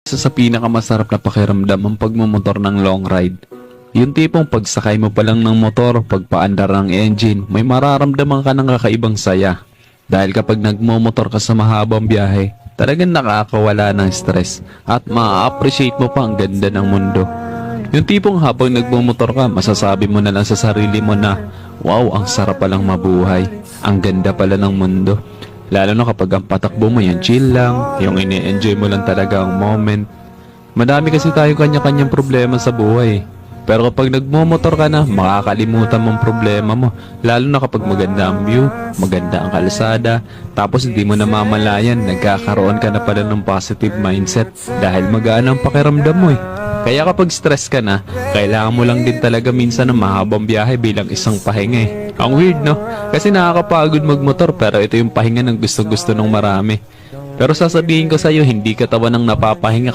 Isa sa pinakamasarap na pakiramdam ang pagmumotor ng long ride. Yung tipong pagsakay mo pa lang ng motor, pagpaandar ng engine, may mararamdaman ka ng kakaibang saya. Dahil kapag nagmumotor ka sa mahabang biyahe, talagang nakakawala ng stress at ma-appreciate mo pa ang ganda ng mundo. Yung tipong habang nagmumotor ka, masasabi mo na lang sa sarili mo na, wow, ang sarap palang mabuhay. Ang ganda pala ng mundo. Lalo na kapag ang patakbo mo yung chill lang, yung ini-enjoy mo lang talaga ang moment. Madami kasi tayo kanya-kanyang problema sa buhay. Pero kapag nagmumotor ka na, makakalimutan mong problema mo. Lalo na kapag maganda ang view, maganda ang kalsada, tapos hindi mo namamalayan, nagkakaroon ka na pala ng positive mindset dahil magaan ang pakiramdam mo eh. Kaya kapag stress ka na, kailangan mo lang din talaga minsan ng mahabang biyahe bilang isang pahinga eh. Ang weird no? Kasi nakakapagod magmotor pero ito yung pahinga ng gusto-gusto ng marami. Pero sasabihin ko sa'yo, hindi katawan ng napapahinga